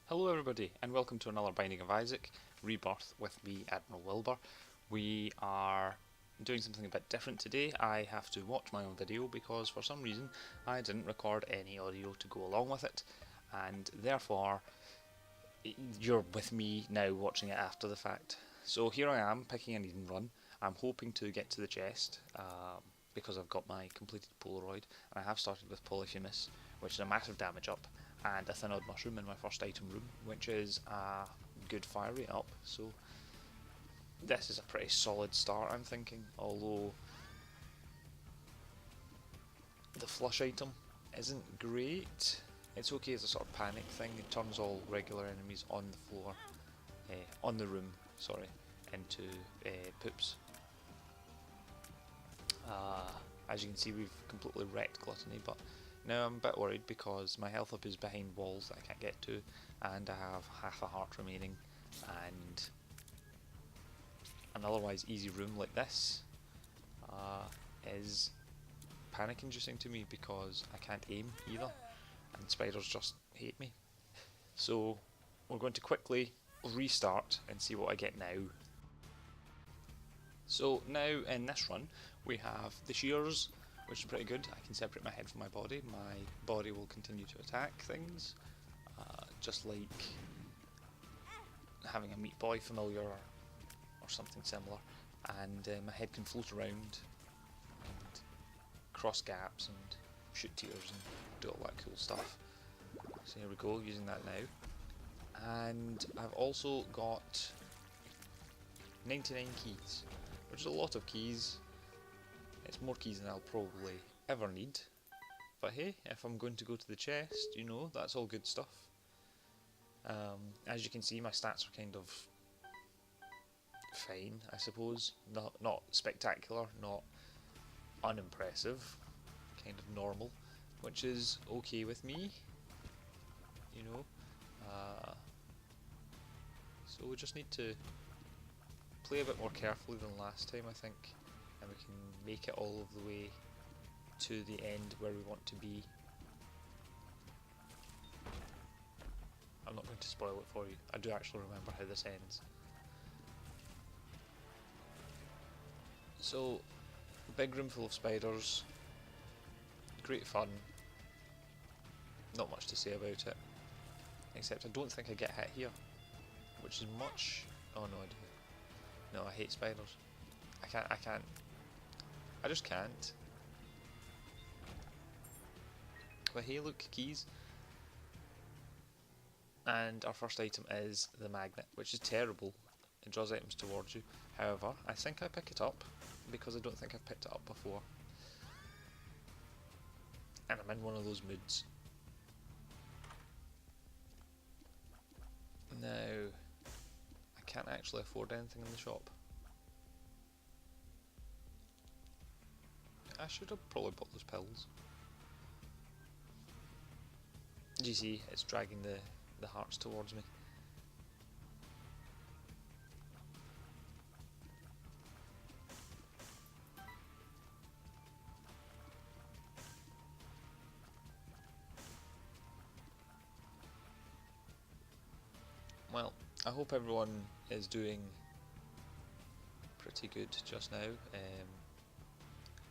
Hello everybody and welcome to another Binding of Isaac Rebirth with me, Admiral Wilbur. We are doing something a bit different today. I have to watch my own video because for some reason I didn't record any audio to go along with it, and therefore you're with me now watching it after the fact. So here I am picking an Eden run. I'm hoping to get to the chest because I've got my completed Polaroid, and I have started with Polyphemus, which is a massive damage up, and a thin odd mushroom in my first item room, which is a good fire rate up. So this is a pretty solid start, I'm thinking, although the flush item isn't great. It's okay as a sort of panic thing. It turns all regular enemies on the floor, on the room, sorry, into poops. As you can see, we've completely wrecked Gluttony, but now I'm a bit worried because my health up is behind walls that I can't get to, and I have half a heart remaining, and an otherwise easy room like this is panic inducing to me because I can't aim either, and spiders just hate me. So we're going to quickly restart and see what I get now. So now in this run we have the shears, which is pretty good. I can separate my head from my body. My body will continue to attack things, just like having a Meat Boy familiar or something similar, and my head can float around and cross gaps and shoot tears and do all that cool stuff. So here we go, using that now. And I've also got 99 keys, which is a lot of keys. It's more keys than I'll probably ever need, but hey, if I'm going to go to the chest, you know, that's all good stuff. As you can see, my stats are kind of fine, I suppose. Not spectacular, not unimpressive, kind of normal, which is okay with me, you know. So we just need to play a bit more carefully than last time, I think, and we can make it all of the way to the end where we want to be. I'm not going to spoil it for you. I do actually remember how this ends. So, big room full of spiders, great fun, not much to say about it, except I don't think I get hit here, which is much... oh no, I do. No, I hate spiders. I just can't. But hey, look, keys. And our first item is the magnet, which is terrible. It draws items towards you. However, I think I pick it up because I don't think I've picked it up before. And I'm in one of those moods. Now, I can't actually afford anything in the shop. I should have probably bought those pills. Do you see, it's dragging the hearts towards me. Well, I hope everyone is doing pretty good just now.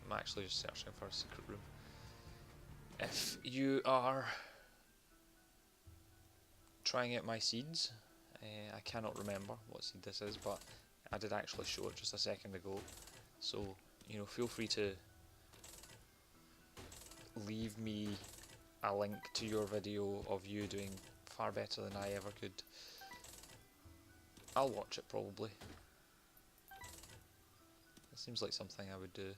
I'm actually just searching for a secret room. If you are trying out my seeds, I cannot remember what seed this is, but I did actually show it just a second ago, so you know, feel free to leave me a link to your video of you doing far better than I ever could. I'll watch it probably. It seems like something I would do.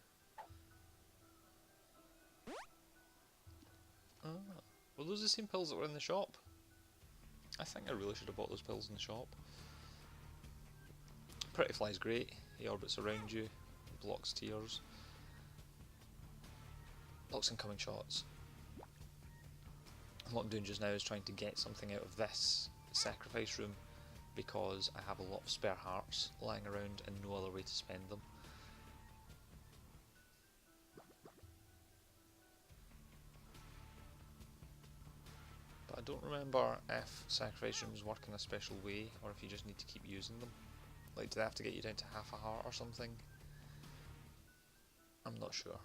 Ah, were those the same pills that were in the shop? I think I really should have bought those pills in the shop. Pretty Fly's great. He orbits around you, blocks tears, blocks incoming shots. And what I'm doing just now is trying to get something out of this sacrifice room because I have a lot of spare hearts lying around and no other way to spend them. don't remember if sacrifice rooms work in a special way, or if you just need to keep using them. Like, do they have to get you down to half a heart or something? I'm not sure.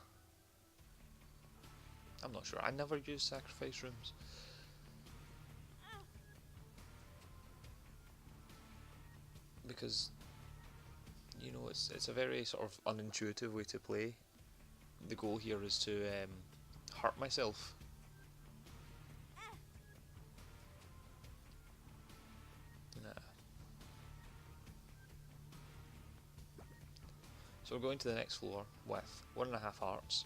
I never use sacrifice rooms. Because, you know, it's a very sort of unintuitive way to play. The goal here is to hurt myself. Nah. So we're going to the next floor with 1.5 hearts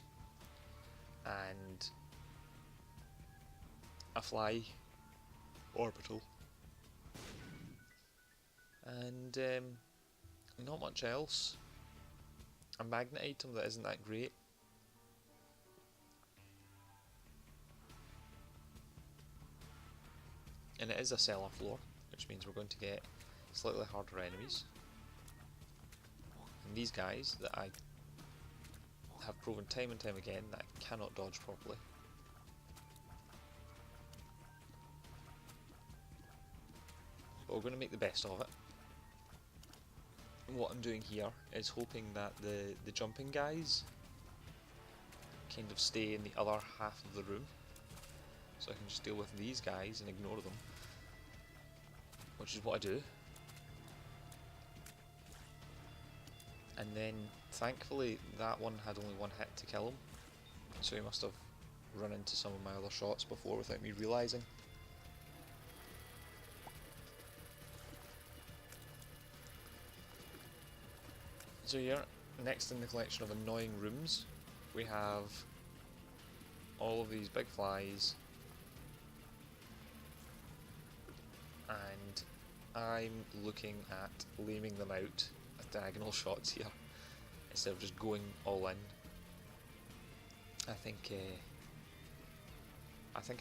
and a fly orbital and not much else. A magnet item that isn't that great. And it is a cellar floor, which means we're going to get slightly harder enemies. And these guys that I have proven time and time again that I cannot dodge properly. But we're going to make the best of it. And what I'm doing here is hoping that the jumping guys kind of stay in the other half of the room, so I can just deal with these guys and ignore them, which is what I do. And then thankfully that one had only one hit to kill him, so he must have run into some of my other shots before without me realising. So here, next in the collection of annoying rooms, we have all of these big flies, and I'm looking at laming them out with diagonal shots here, instead of just going all in. I think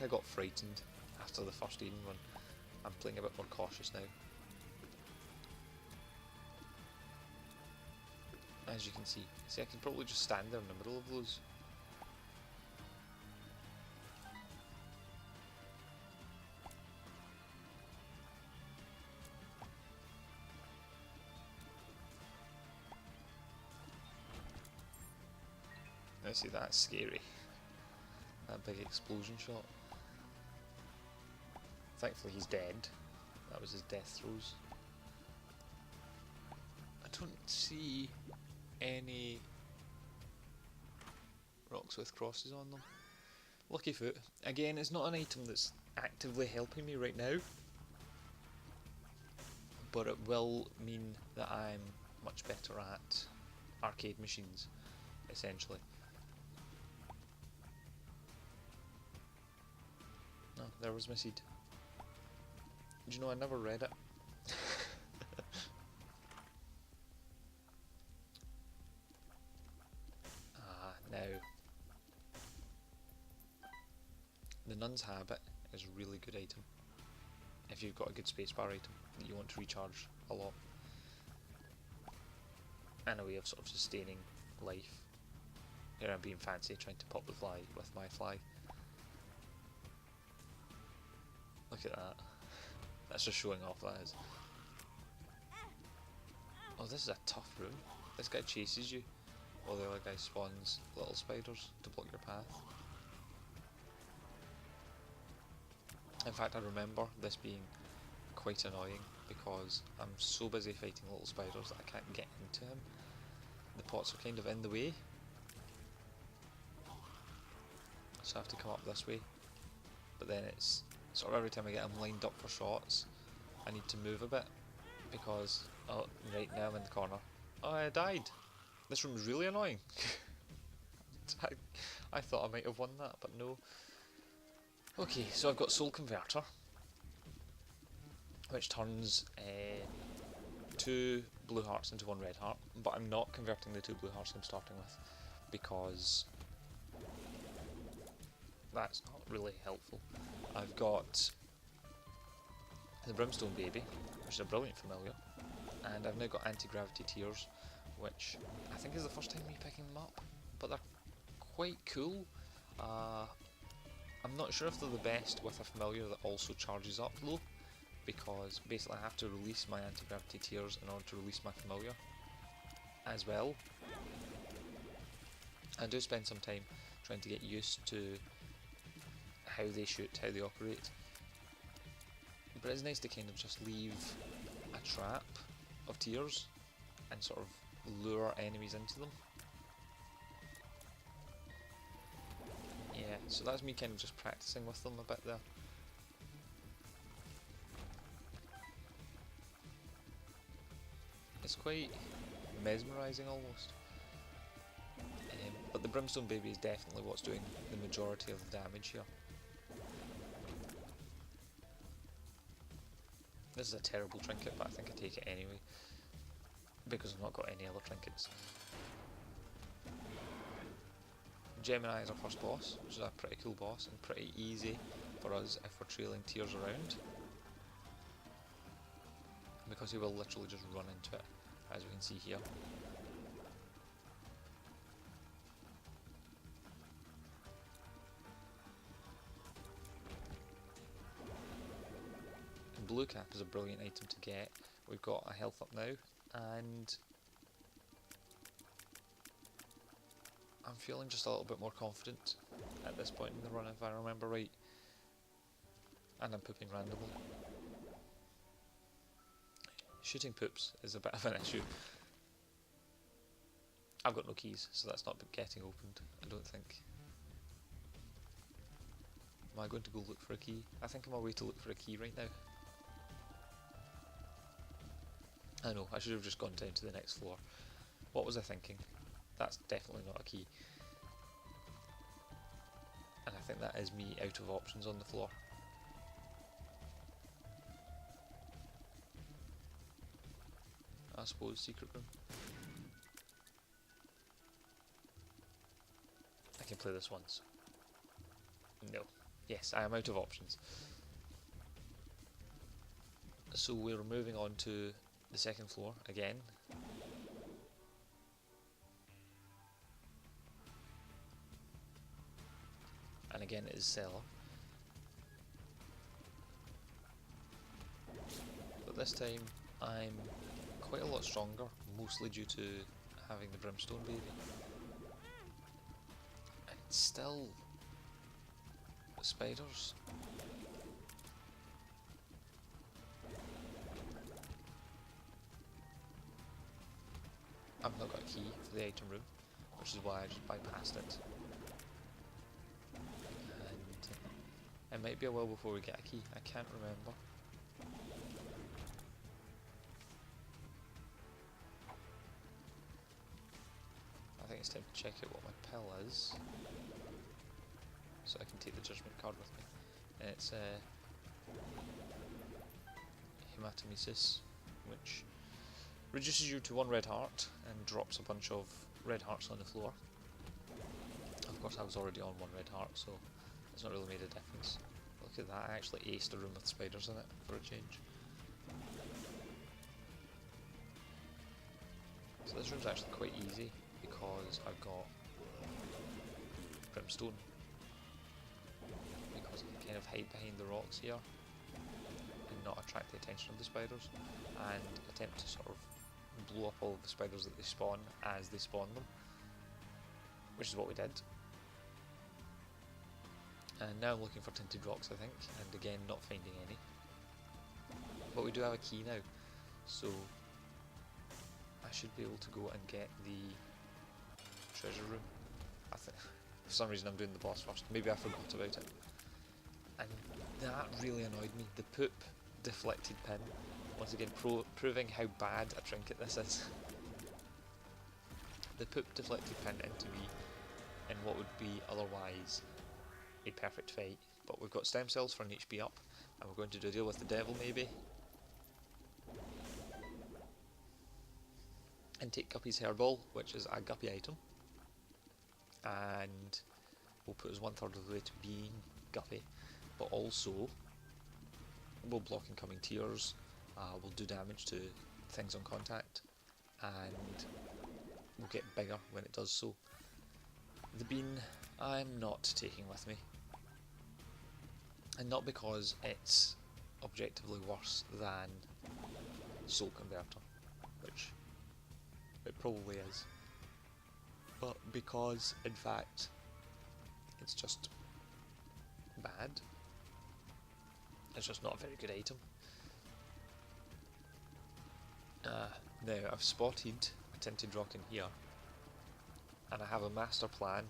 I got frightened after the first Eden one. I'm playing a bit more cautious now. As you can see, I can probably just stand there in the middle of those. Now see, that's scary. That big explosion shot. Thankfully he's dead. That was his death throws. I don't see any rocks with crosses on them. Lucky foot. Again, it's not an item that's actively helping me right now, but it will mean that I'm much better at arcade machines, essentially. Oh, there was my seed. Do you know, I never read it. Now, the Nun's Habit is a really good item if you've got a good spacebar item that you want to recharge a lot, and a way of sort of sustaining life. Here I'm being fancy trying to pop the fly with my fly. Look at that. That's just showing off, that is. Oh, this is a tough room. This guy chases you while the other guy spawns little spiders to block your path. In fact, I remember this being quite annoying because I'm so busy fighting little spiders that I can't get into him. The pots are kind of in the way, so I have to come up this way. But then it's sort of every time I get him lined up for shots, I need to move a bit because, oh, right now I'm in the corner. Oh, I died. This room is really annoying. I thought I might have won that, but no. Okay, so I've got Soul Converter, which turns 2 blue hearts into 1 red heart, but I'm not converting the 2 blue hearts I'm starting with, because that's not really helpful. I've got the Brimstone Baby, which is a brilliant familiar, and I've now got Anti-Gravity Tears, which I think is the first time me picking them up, but they're quite cool. I'm not sure if they're the best with a familiar that also charges up though, because basically I have to release my anti-gravity tears in order to release my familiar as well. I do spend some time trying to get used to how they shoot, how they operate, but it's nice to kind of just leave a trap of tears and sort of lure enemies into them. Yeah, so that's me kind of just practicing with them a bit there. It's quite mesmerising almost. But the Brimstone Baby is definitely what's doing the majority of the damage here. This is a terrible trinket, but I think I take it anyway, because I've not got any other trinkets. Gemini is our first boss, which is a pretty cool boss and pretty easy for us if we're trailing tears around, because he will literally just run into it, as we can see here. And Blue Cap is a brilliant item to get. We've got a health up now, and I'm feeling just a little bit more confident at this point in the run, if I remember right. And I'm pooping randomly. Shooting poops is a bit of an issue. I've got no keys, so that's not getting opened, I don't think. Am I going to go look for a key? I think I'm on my way to look for a key right now. I know, I should have just gone down to the next floor. What was I thinking? That's definitely not a key. And I think that is me out of options on the floor. I suppose secret room. I can play this once. No. Yes, I am out of options. So we're moving on to the second floor again. And again it is cellar. But this time I'm quite a lot stronger, mostly due to having the Brimstone Baby. And it's still spiders. I've not got a key for the item room, which is why I just bypassed it. And it might be a while before we get a key, I can't remember. I think it's time to check out what my pill is, so I can take the judgment card with me. And it's hematemesis, which reduces you to 1 red heart and drops a bunch of red hearts on the floor. Of course I was already on 1 red heart, so it's not really made a difference. Look at that, I actually aced a room with spiders in it for a change. So this room's actually quite easy because I've got Brimstone. Because I can kind of hide behind the rocks here and not attract the attention of the spiders, and attempt to sort of blow up all of the spiders that they spawn as they spawn them, which is what we did. And now I'm looking for tinted rocks, I think, and again not finding any. But we do have a key now, so I should be able to go and get the treasure room. I think for some reason I'm doing the boss first. Maybe I forgot about it. And that really annoyed me. The poop deflected pin. Once again, proving how bad a trinket this is. The poop deflected pin into me in what would be otherwise a perfect fight. But we've got stem cells for an HP up, and we're going to do a deal with the devil maybe. And take Guppy's hairball, which is a Guppy item. And we'll put us 1/3 of the way to being Guppy. But also, we'll block incoming tears, we'll do damage to things on contact, and we'll get bigger when it does so. The bean, I'm not taking with me. and not because it's objectively worse than Soul Converter, which it probably is, but because in fact it's just bad. It's just not a very good item. Now I've spotted a tinted rock in here, and I have a master plan,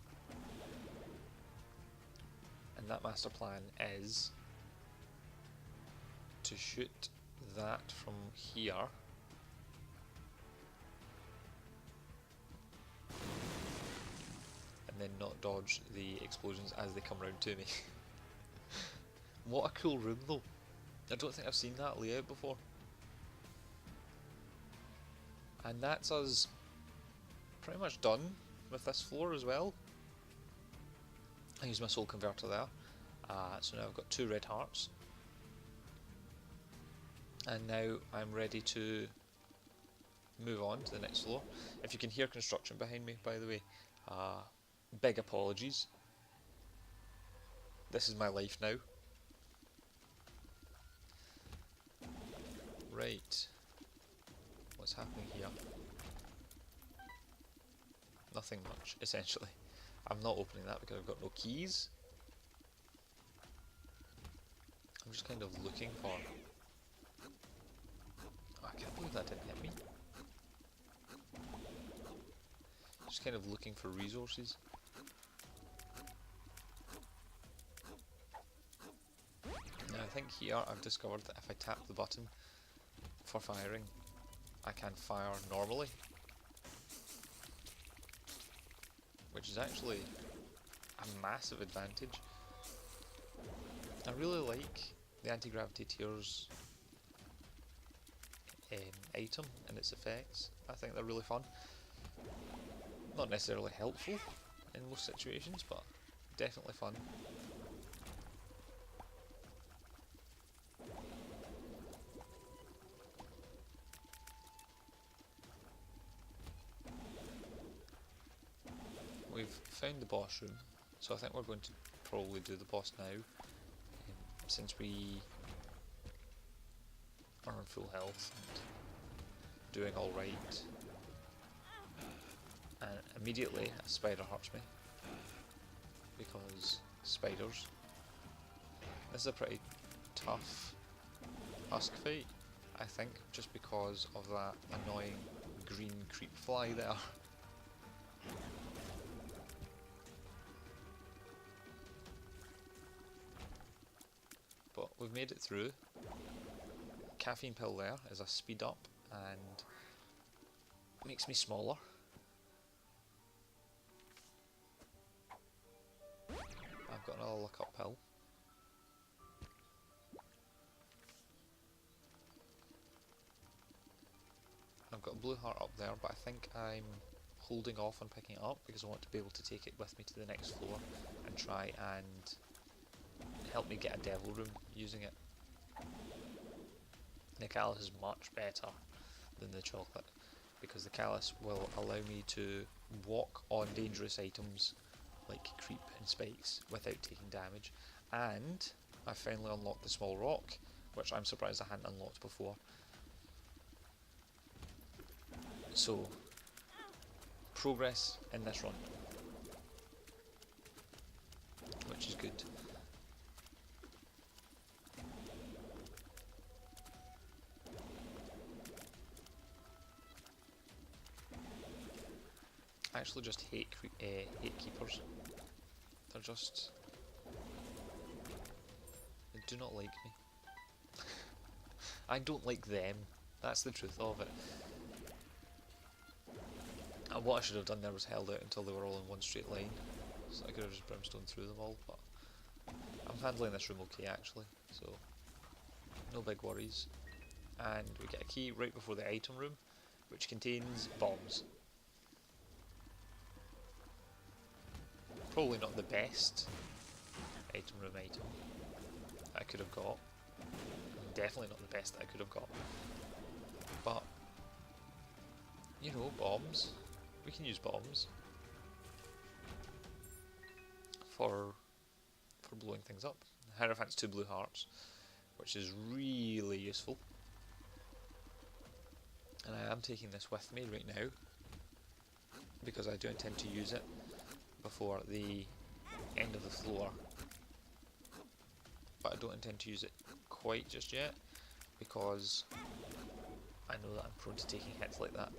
and that master plan is to shoot that from here and then not dodge the explosions as they come round to me. What a cool room though. I don't think I've seen that layout before. And that's us pretty much done with this floor as well. I use my soul converter there. So now I've got 2 red hearts. And now I'm ready to move on to the next floor. If you can hear construction behind me, by the way, big apologies. This is my life now. Right. What's happening here? Nothing much, essentially. I'm not opening that because I've got no keys. I'm just kind of looking for... Oh, I can't believe that didn't hit me. Just kind of looking for resources. Now I think here I've discovered that if I tap the button for firing, I can fire normally, which is actually a massive advantage. I really like the anti-gravity tears item and its effects. I think they're really fun. Not necessarily helpful in most situations, but definitely fun. We've found the boss room, so I think we're going to probably do the boss now, since we are on full health and doing alright. And immediately a spider hurts me, because spiders. This is a pretty tough husk fight, I think, just because of that annoying green creep fly there. But we've made it through. Caffeine pill there is a speed up and makes me smaller. I've got another look up pill. I've got a blue heart up there, but I think I'm holding off on picking it up because I want to be able to take it with me to the next floor and try and help me get a devil room using it. The callus is much better than the chocolate because the callus will allow me to walk on dangerous items like creep and spikes without taking damage, and I finally unlocked the small rock, which I'm surprised I hadn't unlocked before. So, progress in this run, which is good. I actually just hate keepers. They're just... they do not like me. I don't like them. That's the truth of it. What I should have done there was held out until they were all in one straight line, so I could have just brimstoned through them all, but I'm handling this room okay actually, so no big worries. And we get a key right before the item room, which contains bombs. Probably not the best item room item I could have got. Definitely not the best I could have got. But, you know, bombs. We can use bombs for blowing things up. Hierophant's 2 blue hearts, which is really useful. And I am taking this with me right now, because I do intend to use it before the end of the floor. But I don't intend to use it quite just yet, because I know that I'm prone to taking hits like that.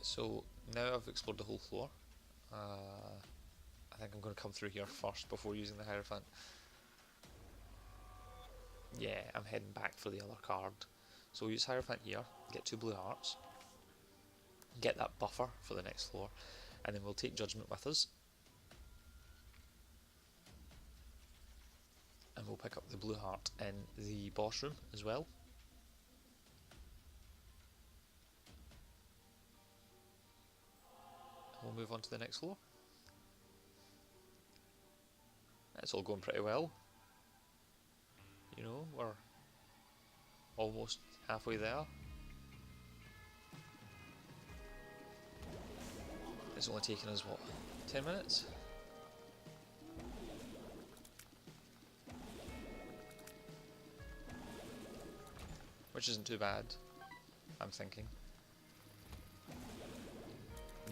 So now I've explored the whole floor. I think I'm going to come through here first before using the Hierophant. Yeah, I'm heading back for the other card. So we'll use Hierophant here, get 2 blue hearts, get that buffer for the next floor, and then we'll take Judgment with us. And we'll pick up the blue heart in the boss room as well. And we'll move on to the next floor. It's all going pretty well. You know, we're almost halfway there. It's only taken us, what, 10 minutes? Which isn't too bad, I'm thinking.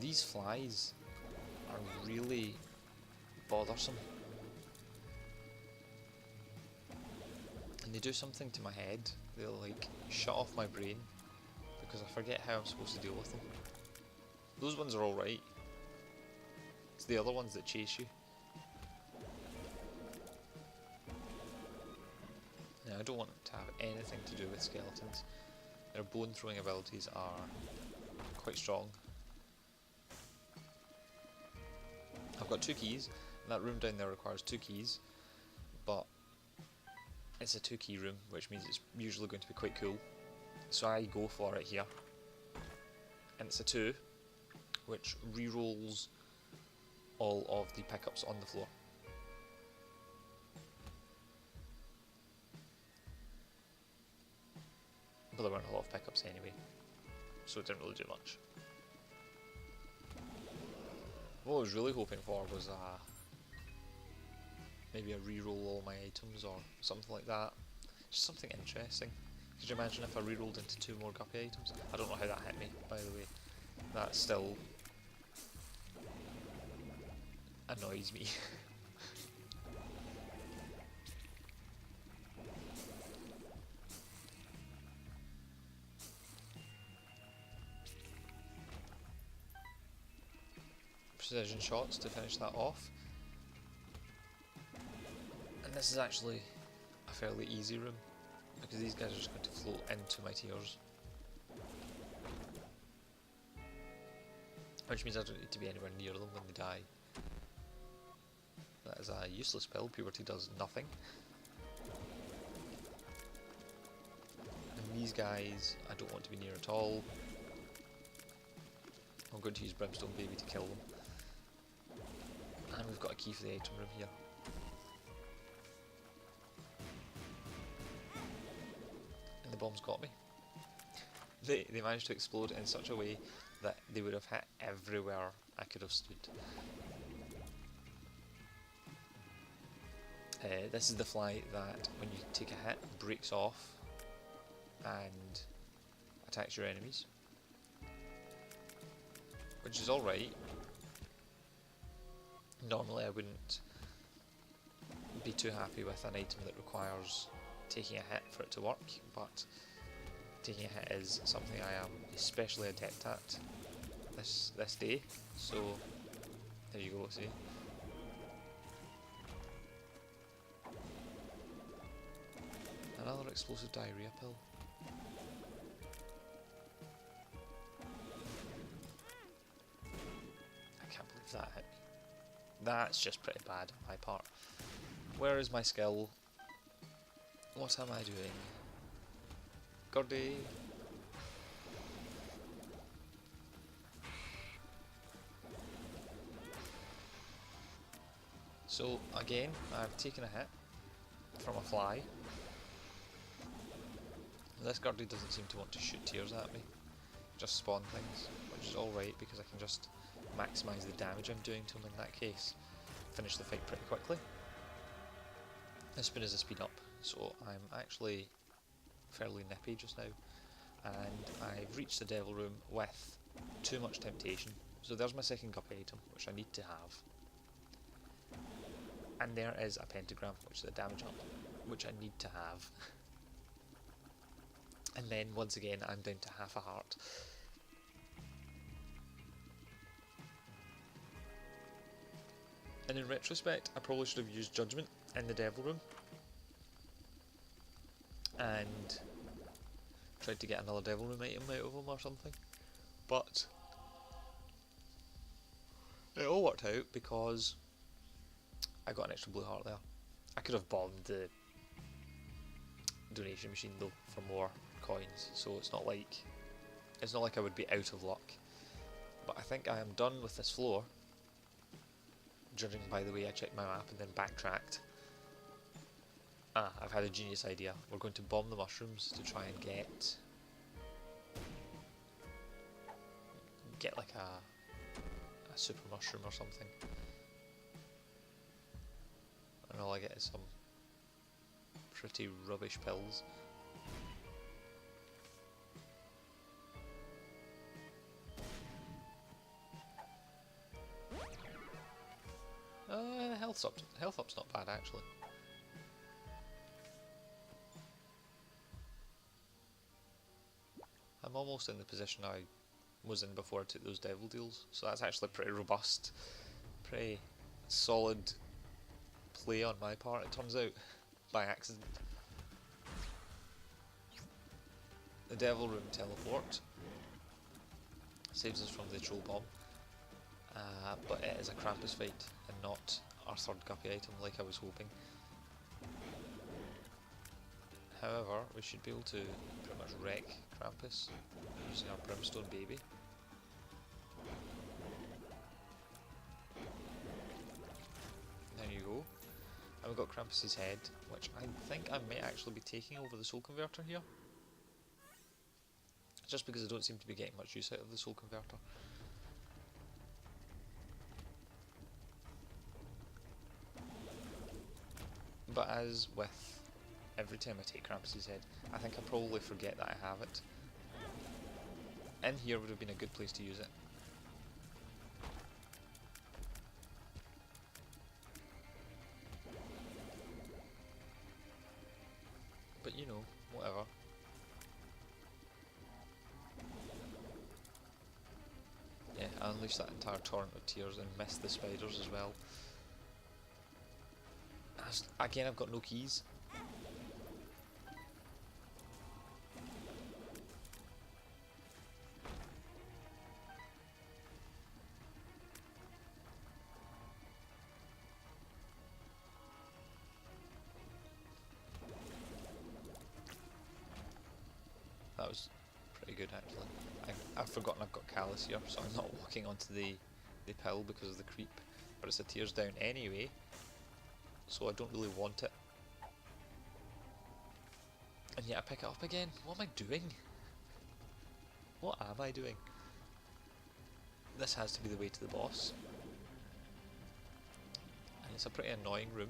These flies are really bothersome. And they do something to my head. They'll like shut off my brain because I forget how I'm supposed to deal with them. Those ones are alright. It's the other ones that chase you. Now I don't want to have anything to do with skeletons. Their bone throwing abilities are quite strong. I've got 2 keys, and that room down there requires 2 keys, but it's a 2 key room, which means it's usually going to be quite cool. So I go for it here. And it's a 2, which rerolls all of the pickups on the floor. But there weren't a lot of pickups anyway, so it didn't really do much. What I was really hoping for was maybe a reroll all my items or something like that. Just something interesting. Could you imagine if I rerolled into 2 more guppy items? I don't know how that hit me, by the way. That still annoys me. Precision shots to finish that off. And this is actually a fairly easy room, because these guys are just going to float into my tears. Which means I don't need to be anywhere near them when they die. That is a useless spell. Puberty does nothing. And these guys I don't want to be near at all. I'm going to use Brimstone Baby to kill them. And we've got a key for the item room here. And the bombs got me. They managed to explode in such a way that they would have hit everywhere I could have stood. This is the fly that, when you take a hit, breaks off and attacks your enemies. Which is alright. Normally I wouldn't be too happy with an item that requires taking a hit for it to work, but taking a hit is something I am especially adept at this day, so there you go, see. Another explosive diarrhea pill. I can't believe that hit me. That's just pretty bad on my part. Where is my skill? What am I doing? Gordy! So again, I've taken a hit from a fly. This Gordy doesn't seem to want to shoot tears at me, just spawn things, which is alright because I can just maximise the damage I'm doing to him in that case. Finish the fight pretty quickly as soon as I speed up. So I'm actually fairly nippy just now, and I've reached the devil room with too much temptation. So there's my second guppy item, which I need to have. And there is a pentagram, which is a damage up, which I need to have. And then once again I'm down to half a heart. And in retrospect, I probably should have used Judgment in the devil room and tried to get another devil room item out of him or something. But it all worked out because I got an extra blue heart there. I could have bombed the donation machine though for more coins, so it's not like I would be out of luck. But I think I am done with this floor, judging by the way I checked my map and then backtracked. I've had a genius idea. We're going to bomb the mushrooms to try and get like a super mushroom or something. And all I get is some pretty rubbish pills. Health up's not bad actually. I'm almost in the position I was in before I took those devil deals, so that's actually pretty robust, pretty solid play on my part, it turns out, by accident. The devil room teleport saves us from the troll bomb, but it is a Krampus fight and not our third guppy item like I was hoping. However, we should be able to pretty much wreck Krampus using our brimstone baby. There you go. And we've got Krampus's head, which I think I may actually be taking over the soul converter here. Just because I don't seem to be getting much use out of the soul converter. But as with every time I take Krampus's head, I think I probably forget that I have it. In here would have been a good place to use it. But you know, whatever. Yeah, I unleashed that entire torrent of tears and missed the spiders as well. Again, I've got no keys. That was pretty good actually. I've forgotten I've got Callus here, so I'm not walking onto the pill because of the creep. But it's a tears down anyway, so I don't really want it. And yet I pick it up again. What am I doing? What am I doing? This has to be the way to the boss. And it's a pretty annoying room.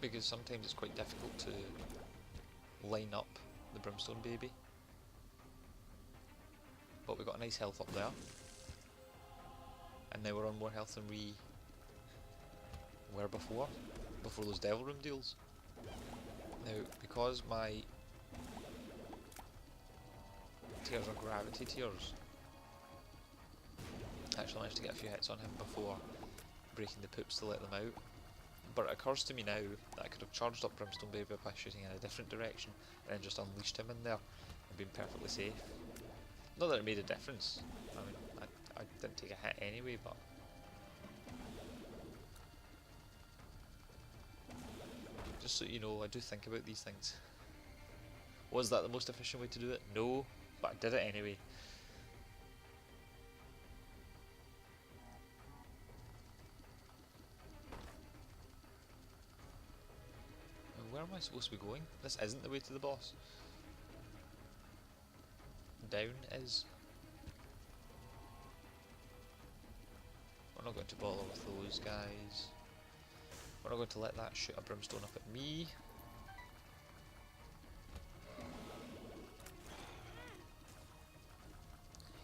Because sometimes it's quite difficult to line up the brimstone baby. But we got a nice health up there. And now we're on more health than we were before those devil room deals. Now, because my tears are gravity tears, I actually managed to get a few hits on him before breaking the poops to let them out. But it occurs to me now that I could have charged up Brimstone Baby by shooting in a different direction and then just unleashed him in there and been perfectly safe. Not that it made a difference. I mean, I didn't take a hit anyway, but just so you know, I do think about these things. Was that the most efficient way to do it? No, but I did it anyway. am I supposed to be going? This isn't the way to the boss. Down is. We're not going to bother with those guys. We're not going to let that shoot a brimstone up at me.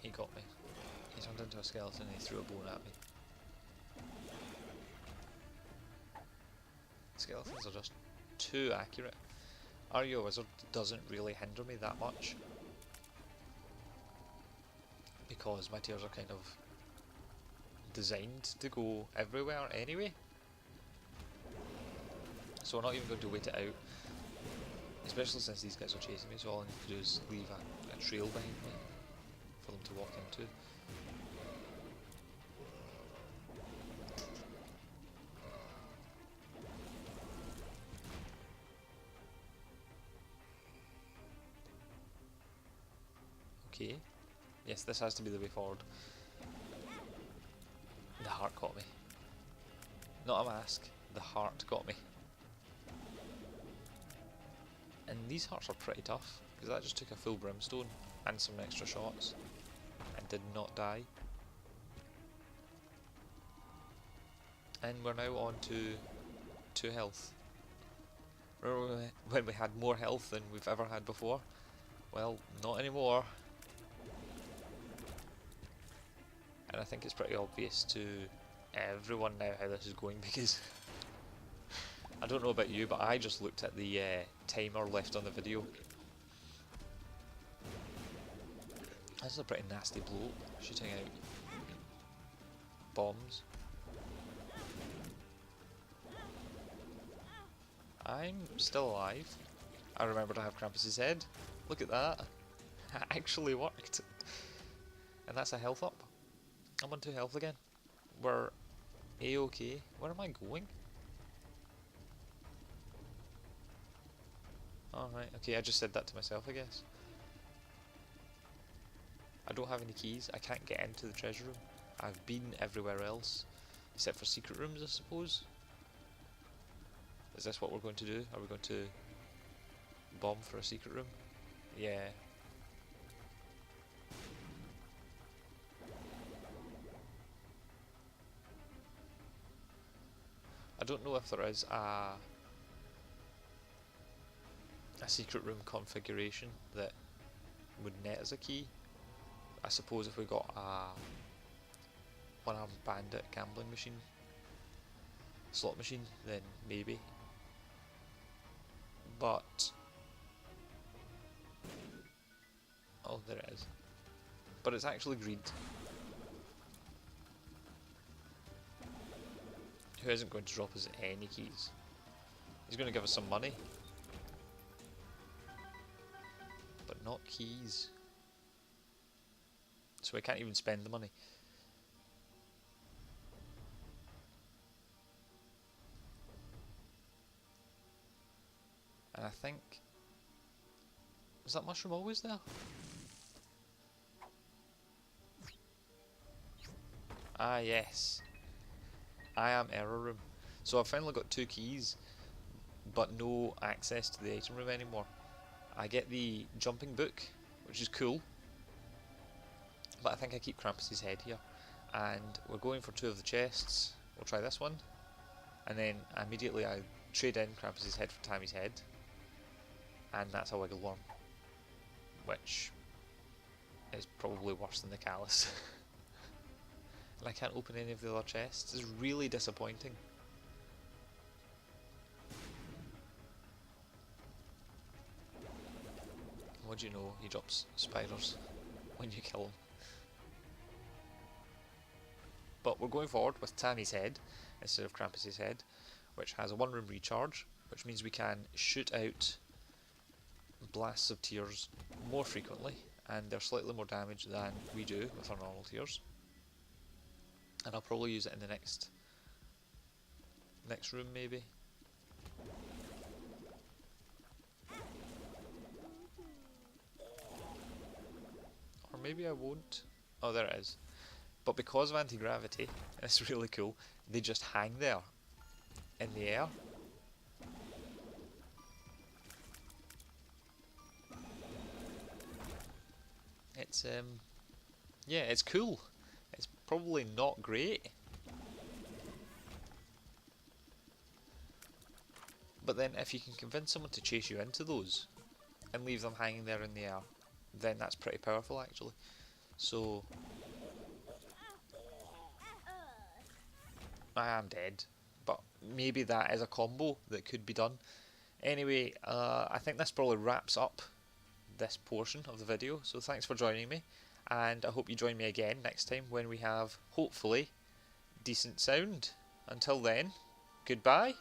He got me. He turned into a skeleton and he threw a bone at me. Skeletons are just too accurate. Are You a Wizard doesn't really hinder me that much, because my tiers are kind of designed to go everywhere anyway. So we're not even going to wait it out, especially since these guys are chasing me, so all I need to do is leave a trail behind me for them to walk into. Okay, yes, this has to be the way forward. The heart got me. Not a mask, the heart got me. And these hearts are pretty tough, because I just took a full brimstone and some extra shots and did not die. And we're now on to 2 health. Remember when we had more health than we've ever had before? Well, not anymore. And I think it's pretty obvious to everyone now how this is going, because I don't know about you, but I just looked at the timer left on the video. This is a pretty nasty bloke shooting out bombs. I'm still alive. I remember to have Krampus's head. Look at that. That actually worked. And that's a health up. I'm on 2 health again. We're A-okay. Where am I going? Alright, okay, I just said that to myself, I guess. I don't have any keys. I can't get into the treasure room. I've been everywhere else, except for secret rooms, I suppose. Is this what we're going to do? Are we going to bomb for a secret room? Yeah. I don't know if there is a secret room configuration that would net as a key. I suppose if we got a one-armed bandit gambling machine, slot machine, then maybe. But oh, there it is. But it's actually greed. Who isn't going to drop us any keys? He's going to give us some money, but not keys. So we can't even spend the money. And I think... was that mushroom always there? Ah, yes. I am error room. So I've finally got 2 keys, but no access to the item room anymore. I get the jumping book, which is cool, but I think I keep Krampus's head here. And we're going for 2 of the chests. We'll try this one, and then immediately I trade in Krampus's head for Tammy's head, and that's a wiggle worm, which is probably worse than the callus. And I can't open any of the other chests. It's really disappointing. What do you know? He drops spiders when you kill him. But we're going forward with Tammy's head instead of Krampus's head, which has a 1-room recharge, which means we can shoot out blasts of tears more frequently, and they're slightly more damage than we do with our normal tears. And I'll probably use it in the next room, maybe. Or maybe I won't. Oh, there it is. But because of anti-gravity, it's really cool, they just hang there in the air. it's yeah, it's cool. It's probably not great, but then if you can convince someone to chase you into those and leave them hanging there in the air, then that's pretty powerful actually. So I am dead, but maybe that is a combo that could be done. Anyway, I think this probably wraps up this portion of the video, so thanks for joining me, and I hope you join me again next time when we have, hopefully, decent sound. Until then, goodbye.